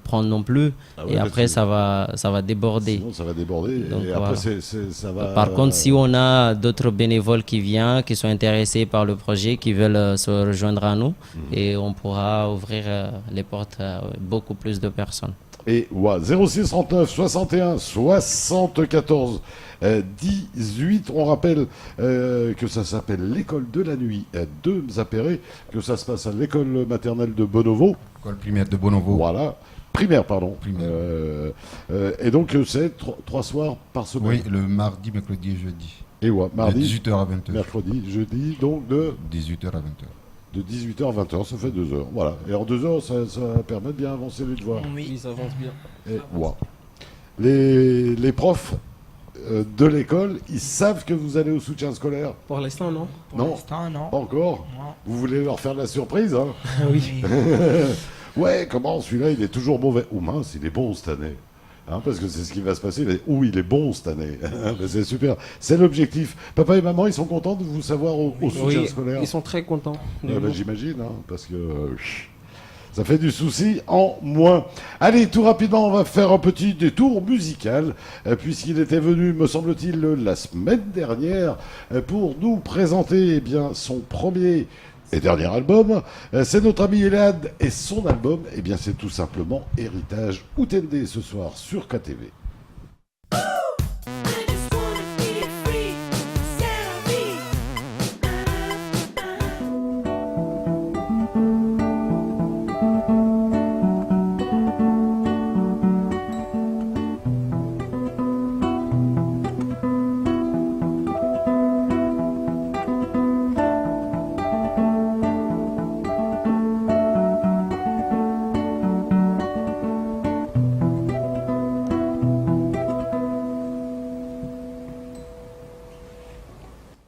prendre non plus. Ah ouais, et là, après, ça va déborder. Sinon, ça va déborder. Donc, et après, voilà. ça va. Par contre, si on a d'autres bénévoles qui viennent, qui sont intéressés par le projet, qui veulent se rejoindre à nous, et on pourra ouvrir les portes à beaucoup plus de personnes. Et ouais, 06 39 61 74 18. On rappelle que ça s'appelle l'école de la nuit de Mzapéré, que ça se passe à l'école maternelle de Bonovo. École primaire de Bonovo. Voilà. Primaire, pardon. Primaire. Et donc, c'est 3 soirs par semaine. Oui, le mardi, mercredi et jeudi. Et ouais, De mardi, 18h à 20h. mercredi, jeudi, donc de 18h à 20h. 18h à 20h, ça fait 2 heures. Voilà. Et en 2 heures, ça permet de bien avancer les devoirs. Oui. Ils avancent bien. Et ouais. Les profs de l'école, ils savent que vous allez au soutien scolaire? Pour l'instant, non. Pour Non. l'instant, non. Pas encore? Non. Vous voulez leur faire la surprise, hein? Oui. Ouais, comment celui-là, il est toujours mauvais. Ou mince, il est bon cette année. Hein, parce que c'est ce qui va se passer. Mais, il est bon cette année. Ben, c'est super. C'est l'objectif. Papa et maman, ils sont contents de vous savoir au soutien Oui, scolaire? ils sont très contents. de Ouais, ben, nous. j'imagine, hein, parce que ça fait du souci en moins. Allez, tout rapidement, on va faire un petit détour musical, puisqu'il était venu, me semble-t-il, la semaine dernière, pour nous présenter eh bien, son premier et dernier album. C'est notre ami Elad et son album, eh bien, c'est tout simplement Héritage Outendé ce soir sur KTV. I just wanna be free, c'est la vie.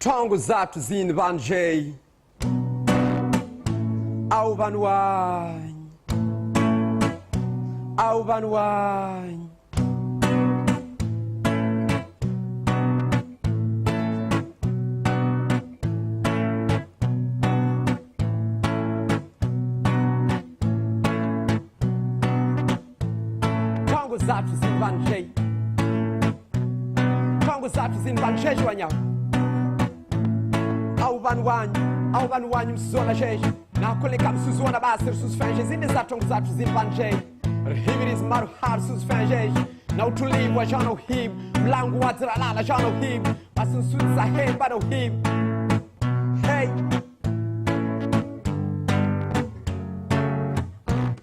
tangu zatu zinvanje au vanwanyi au vanwanyi tangu zatu zinvanje tangu zatu zinvanje jwanya au vanwanyi msuzona jeje nakoleka msuzona basi rusuzifanje zinde zatongo zatu zinvanje rihimiriza maruhari suzifanje na utulivu wa jana uhibu mlango wa ziralala jana uhibu basi nsuza hemba na uhibu hey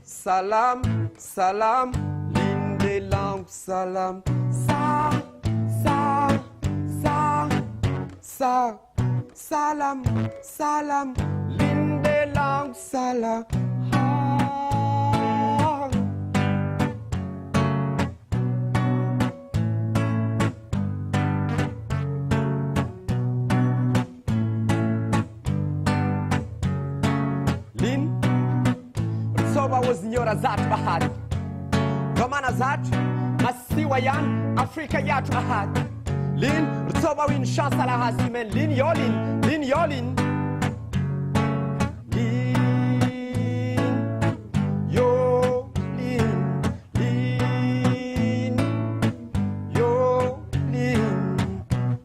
salam salam linde langu salam salam salam linde langu salam lin Rusoba wazinyora zatu bahari Romana zatu masiwa yan Afrika yatu bahari Lin Rusoba win shansa la hasimen Lin yolin Lin yolin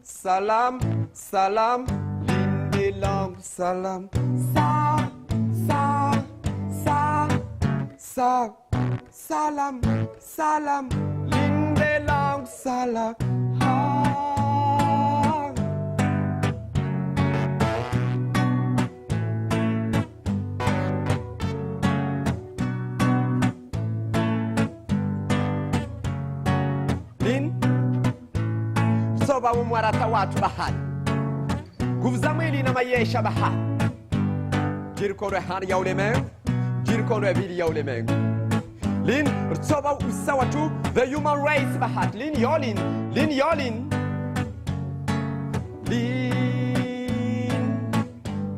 Salam, salam, linde langu salam. Salam, salam, linde langu salam. Lin Soba umwarata watu bahari Nguvu mwili na mayesha bahari Jirikondwe hali ya ulimwengu Jirikondwe bili ya ulimwengu Lin Soba usawa tu The human race bahari Lin yolin Lin yolin Lin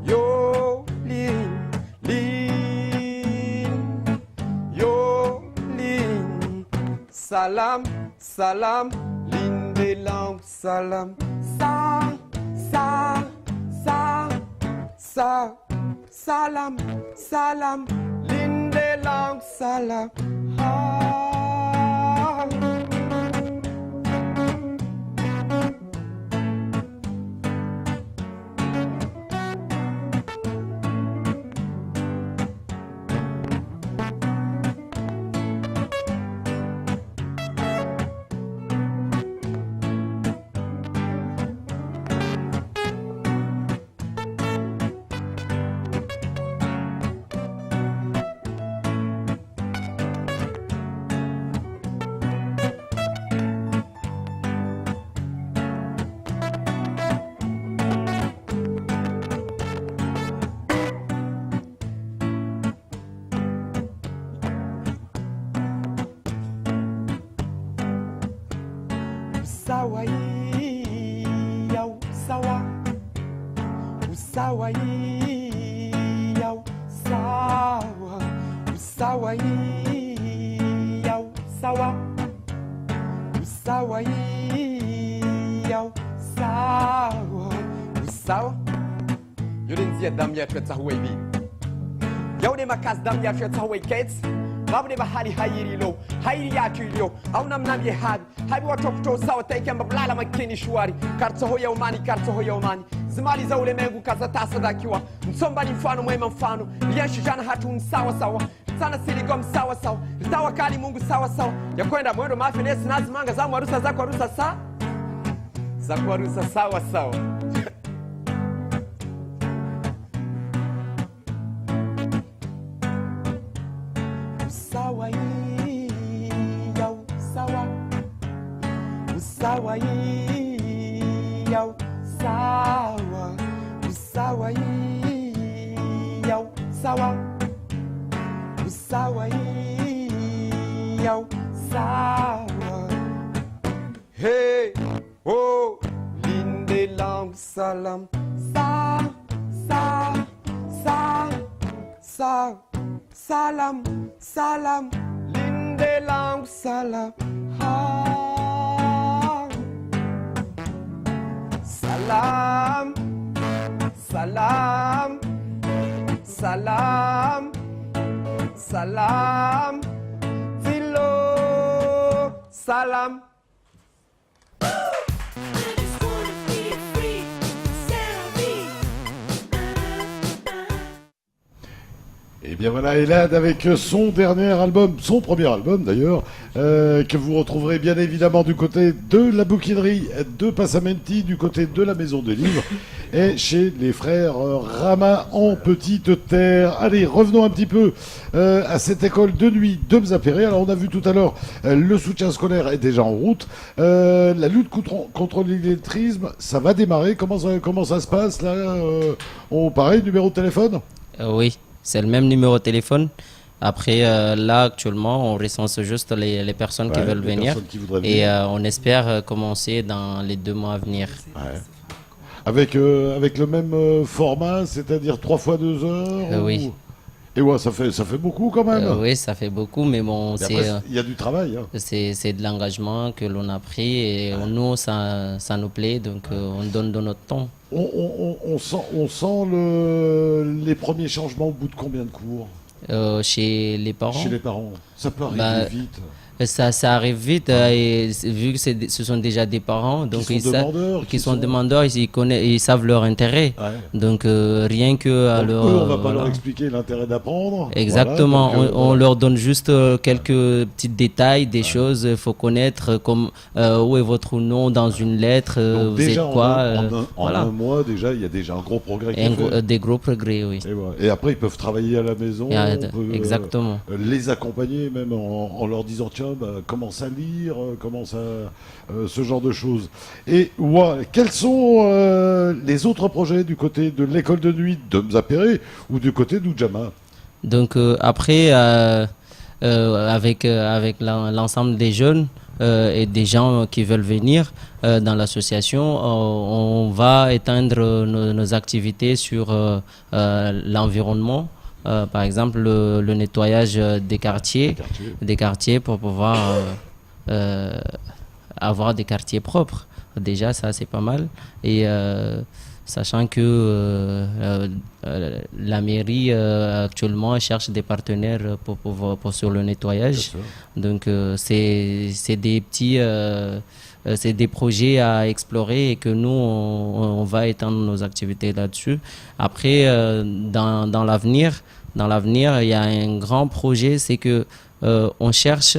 Yolin Lin Yolin Salam Salam Linde langu salam Salam Salam Linde langu salam Usawa ya usawa Usawa ya usawa Usawa ya usawa Usawa ya usawa Usawa Yolinzia dam ya twetsa huwebi Yaune makas dam ya twetsa huwe kets Babne bahari hayiri lo hayiri yatu ilio au namnam ye habi habi watokuto sawa taiki mbabulala makini shwari kartoho ya umani zimali za ulimwengu kazatasa dakiwa msomba ni mfano mwema mfano lianshijana hatu sawa sawa sana siligom sawa sawa litawakali Mungu sawa sawa ya kwenda mwendo mafi nesi nazimanga za mwarusa za kwa rusa sawa sawa Usawa ya usawa Usawa ya usawa Usawa ya usawa Usawa ya usawa Hey, oh, linde langu salam, sa, sa, sa, sa, salam, salam, linde lang salam, ha. Salam, salam, salam, salam, filo, salam. I just wanna be free. C'est la vie. Et bien voilà, Elad avec son dernier album, son premier album d'ailleurs, que vous retrouverez bien évidemment du côté de la bouquinerie de Passamenti, du côté de la Maison des Livres et chez les frères Rama en Petite Terre. Allez, revenons un petit peu à cette école de nuit de Mzapéré. Alors on a vu tout à l'heure, le soutien scolaire est déjà en route. La lutte contre l'illettrisme, ça va démarrer. Comment ça se passe là pareil, numéro de téléphone? Oui, c'est le même numéro de téléphone. Après, là, actuellement, on recense juste les personnes qui Ouais, veulent les venir. personnes qui voudraient Et venir. on espère commencer dans les 2 mois à venir. Ouais. Avec le même format, c'est-à-dire 3 fois 2 heures Oui. Et ouais, ça fait beaucoup quand même. Oui, ça fait beaucoup, mais bon, Et après, il y a du travail. Hein. c'est de l'engagement que l'on a pris et nous, ça nous plaît, donc on donne de notre temps. On sent les premiers changements au bout de combien de cours Chez les parents, chez les parents? Ça peut arriver Bah, vite. ça arrive vite, et vu que ce sont déjà des parents, donc Qui sont demandeurs, qui sont demandeurs, ils savent leur intérêt. Ouais. Donc rien que à Donc, leur, eux, on va pas voilà. leur expliquer l'intérêt d'apprendre. Exactement, Voilà, donc, on leur donne juste quelques petits détails, des choses, il faut connaître, comme où est votre nom dans une lettre, donc vous déjà, êtes quoi, en voilà. un mois, déjà, il y a déjà un gros progrès qui Et est fait. des gros progrès, oui. Et, voilà. Et après, ils peuvent travailler à la maison. Et, on peut, exactement. les accompagner même en leur disant tiens, commence à lire, commence à ce genre de choses. Et quels sont les autres projets du côté de l'école de nuit de Mzapéré ou du côté d'Oudjama? Donc après, avec l'ensemble des jeunes et des gens qui veulent venir dans l'association, on va étendre nos activités sur l'environnement. Par exemple, le nettoyage des quartiers pour pouvoir avoir des quartiers propres. Déjà, ça, c'est pas mal. Et sachant que la mairie actuellement cherche des partenaires pour sur le nettoyage. Donc, c'est des petits... c'est des projets à explorer et que nous, on va étendre nos activités là-dessus. Après, dans l'avenir, il y a un grand projet, c'est que on cherche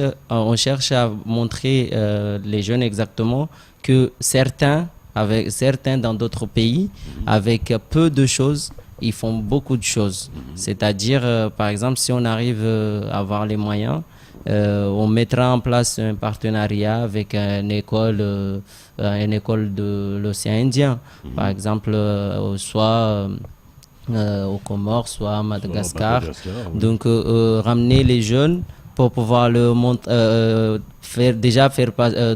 à montrer les jeunes exactement que certains dans d'autres pays, avec peu de choses, ils font beaucoup de choses. C'est-à-dire, par exemple, si on arrive à avoir les moyens, on mettra en place un partenariat avec une école de l'océan Indien, par exemple, soit aux Comores, soit à Madagascar. Oui. Donc, ramener les jeunes pour pouvoir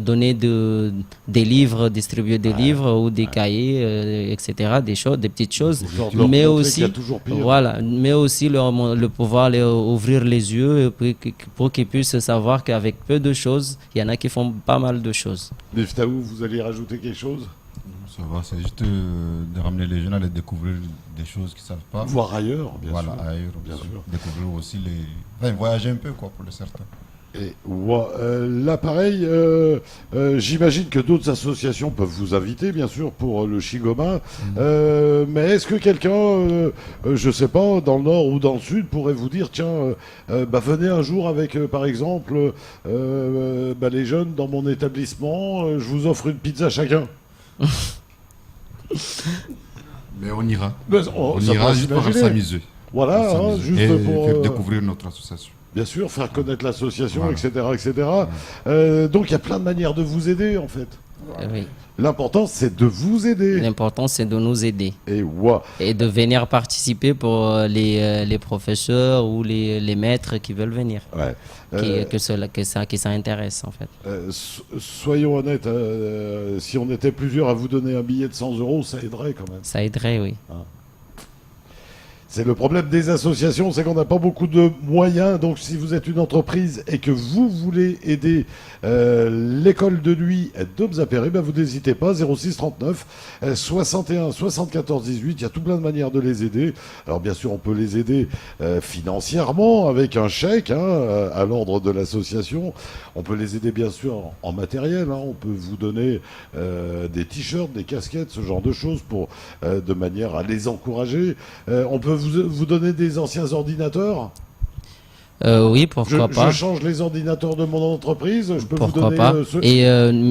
donner des livres, distribuer des livres ou des cahiers, etc., des petites choses, Histoire de leur mais montrer aussi, qu'il y a toujours pire. voilà, mais aussi le pouvoir ouvrir les yeux pour qu'ils puissent savoir qu'avec peu de choses, il y en a qui font pas mal de choses. Neftaou, vous allez rajouter quelque chose? Ça va, c'est juste de ramener les jeunes à aller découvrir des choses qu'ils ne savent pas. Voir ailleurs, bien Voilà, sûr. ailleurs, Bien sûr. découvrir aussi enfin, voyager un peu, quoi, pour les certains. Et là, pareil, j'imagine que d'autres associations peuvent vous inviter, bien sûr, pour le Shigoma. Mais est-ce que quelqu'un, je sais pas, dans le nord ou dans le sud, pourrait vous dire, tiens, venez un jour avec, par exemple, les jeunes dans mon établissement, je vous offre une pizza chacun. Mais on ira. Ben, On ça ira peut juste pour s'imaginer. s'amuser. Voilà, Pour hein, s'amuser. juste Et pour faire découvrir notre association. bien sûr faire connaître l'association, Voilà. etc., etc. Donc il y a plein de manières de vous aider, en fait. Oui. L'important, c'est de vous aider. L'important, c'est de nous aider Et ouais. et de venir participer pour les professeurs ou les maîtres qui veulent venir, Ouais. qui s'intéressent en fait. Soyons honnêtes, si on était plusieurs à vous donner un billet de 100 euros, ça aiderait quand même. Ça aiderait, oui. C'est le problème des associations, c'est qu'on n'a pas beaucoup de moyens. Donc si vous êtes une entreprise et que vous voulez aider l'école de nuit d'Homes à Perret, ben vous n'hésitez pas, 06 39 61 74 18. Il y a tout plein de manières de les aider. Alors bien sûr, on peut les aider financièrement avec un chèque à l'ordre de l'association. On peut les aider bien sûr en matériel. On peut vous donner des t-shirts, des casquettes, ce genre de choses pour de manière à les encourager. On peut vous donner des anciens ordinateurs. Oui, pourquoi pas. Je change les ordinateurs de mon entreprise. Je peux Pourquoi vous donner pas. ceux.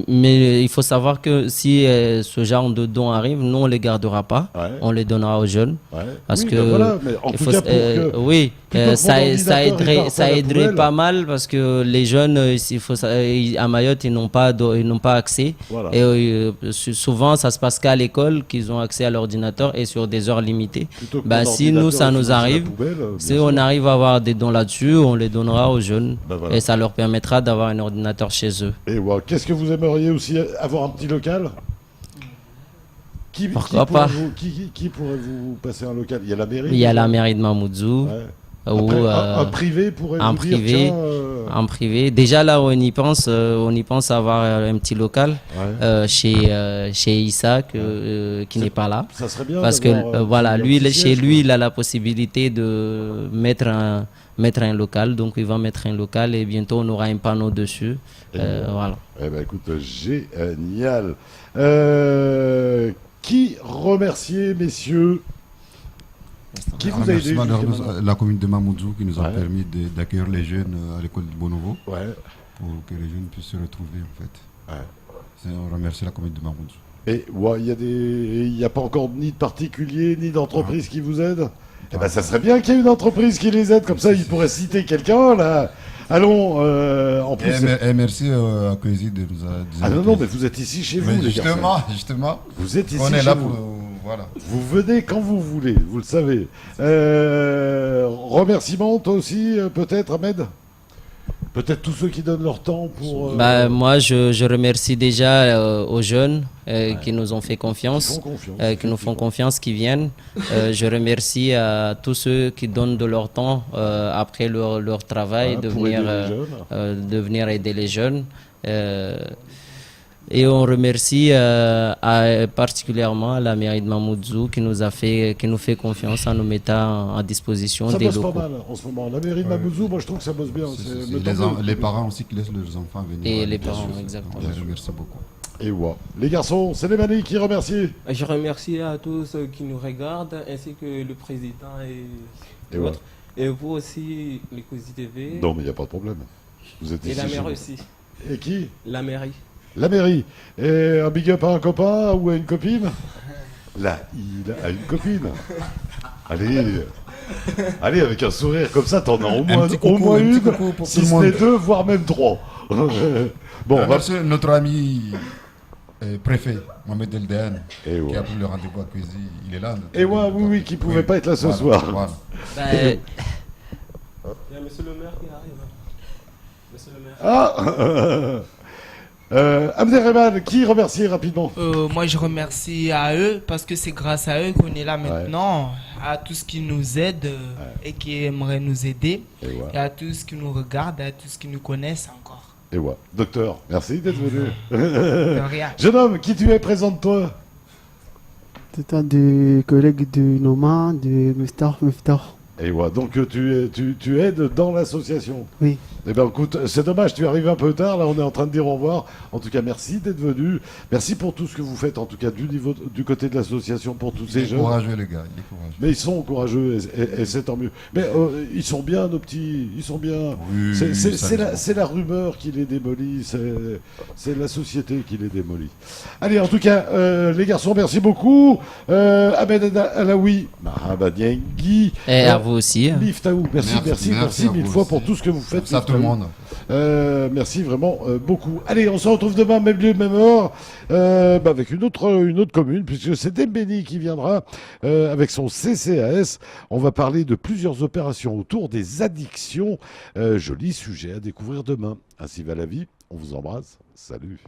Mais il faut savoir que si ce genre de dons arrive, nous on les gardera pas. Ouais. On les donnera aux jeunes. Ouais. Parce Oui, que ben voilà, mais en il tout faut- cas, pour que oui, plutôt que ça mon ordinateur, il aiderait, parte à ça la aiderait poubelle. pas mal parce que les jeunes, à Mayotte, ils n'ont pas accès. Voilà. Et souvent, ça se passe qu'à l'école qu'ils ont accès à l'ordinateur et sur des heures limitées. Plutôt que Bah, mon si nous, ordinateur, ça il nous finisse à la arrive, poubelle, bien si sûr. on arrive à avoir des dons là-dessus, on les donnera aux jeunes. Ben voilà. Et ça leur permettra d'avoir un ordinateur chez eux. Et ouais. Qu'est-ce que vous aimeriez aussi avoir un petit local? Pourquoi pas? Qui pourrait vous passer un local? Il y a la mairie. Il y a la mairie de Mamoudzou. Ouais. Ou, Après, un privé pourrait en vous dire, privé, tiens, en privé. Déjà là, on y pense avoir un petit local ouais. chez Issa qui n'est pas là. Ça serait bien. Parce que d'avoir, voilà, un lui, petit chez siège, lui, quoi. il a la possibilité de mettre un local. Donc il va mettre un local et bientôt on aura un panneau dessus. Et Voilà. Eh ben écoute, génial. Qui remercier, messieurs? Qui vous a aidé Remerciement jusqu'à de maintenant la commune de Mamoudzou qui nous a Ouais. permis d'accueillir les jeunes à l'école de Bonovo Ouais. pour que les jeunes puissent se retrouver en fait. Ouais. On remercie la commune de Mamoudzou. Et ouais, il y a pas encore ni de particulier ni d'entreprise qui vous aide. Eh ben ça serait bien qu'il y ait une entreprise qui les aide, comme ça ils pourraient citer quelqu'un là. Allons, en plus. Et merci à Crazy de nous avoir Ah non, mais vous êtes ici chez vous, les gars. Justement, Vous êtes ici on est chez là vous. pour. Voilà. Vous venez quand vous voulez, vous le savez. Remerciements, toi aussi, peut-être, Ahmed? Peut-être tous ceux qui donnent leur temps pour... Moi, je remercie déjà aux jeunes qui nous ont fait confiance, qui nous font confiance, qui viennent. Je remercie à tous ceux qui donnent de leur temps après leur travail de venir aider les jeunes. Et on remercie particulièrement la mairie de Mamoudzou qui nous fait confiance en nous mettant à disposition Ça des bosse locaux. pas mal en ce moment. La mairie de Mamoudzou, moi je trouve que ça bosse bien. Les parents aussi qui laissent leurs enfants venir. Et Ouais, les bien parents, sûr. exactement. Je remercie beaucoup. Et ouais. Les garçons, c'est les Mani qui remercient. Je remercie à tous ceux qui nous regardent, ainsi que le président et Et ouais. autres. Et vous aussi, les Cosi TV. Non, mais il n'y a pas de problème. Vous êtes Et ici la chez mairie vous. aussi. Et qui? La mairie. La mairie. Et un big up à un copain ou à une copine? Là, il a une copine. Allez. Allez, avec un sourire comme ça, t'en as au moins, petit coucou, au moins un petit une, coucou pour si tout le ce monde. n'est deux, voire même trois. Bon, on va... Merci notre ami préfet, Mohamed Elden, Et ouais. qui a pris le rendez-vous à Cuisy. Il est là. Et ouais, oui, qui pouvait pas être là ce soir. Voilà. Ben, Il y a monsieur le maire qui arrive. Monsieur le maire. Abderrahman, qui remercier rapidement? Moi, je remercie à eux parce que c'est grâce à eux qu'on est là maintenant. À tous qui nous aident et qui aimeraient nous aider. Et ouais. Et à tous qui nous regardent, à tous qui nous connaissent encore. Et ouais. Docteur, merci d'être venu. De rien. Jeune homme, qui tu es, présente-toi. C'est un des collègues de Noma, de Miftar. Et ouais, donc tu aides dans l'association. Oui. Eh bien écoute, c'est dommage, tu arrives un peu tard, là on est en train de dire au revoir. En tout cas, merci d'être venu. Merci pour tout ce que vous faites, en tout cas du côté de l'association pour tous ces Il est jeunes. courageux, les gars. Il est courageux. Mais ils sont courageux et c'est tant mieux. Mais ils sont bien, nos petits, ils sont bien. Oui, C'est la rumeur qui les démolit, c'est la société qui les démolit. Allez, en tout cas, les garçons, merci beaucoup. Ahmed Alaoui, Mahaba Diengui. Et à vous aussi. Miftaou, merci mille fois pour tout ce que vous faites. Merci à tout le monde. Merci vraiment beaucoup. Allez, on se retrouve demain, même lieu, même heure, avec une autre commune, puisque c'est Dembéni qui viendra avec son CCAS. On va parler de plusieurs opérations autour des addictions. Joli sujet à découvrir demain. Ainsi va la vie. On vous embrasse. Salut.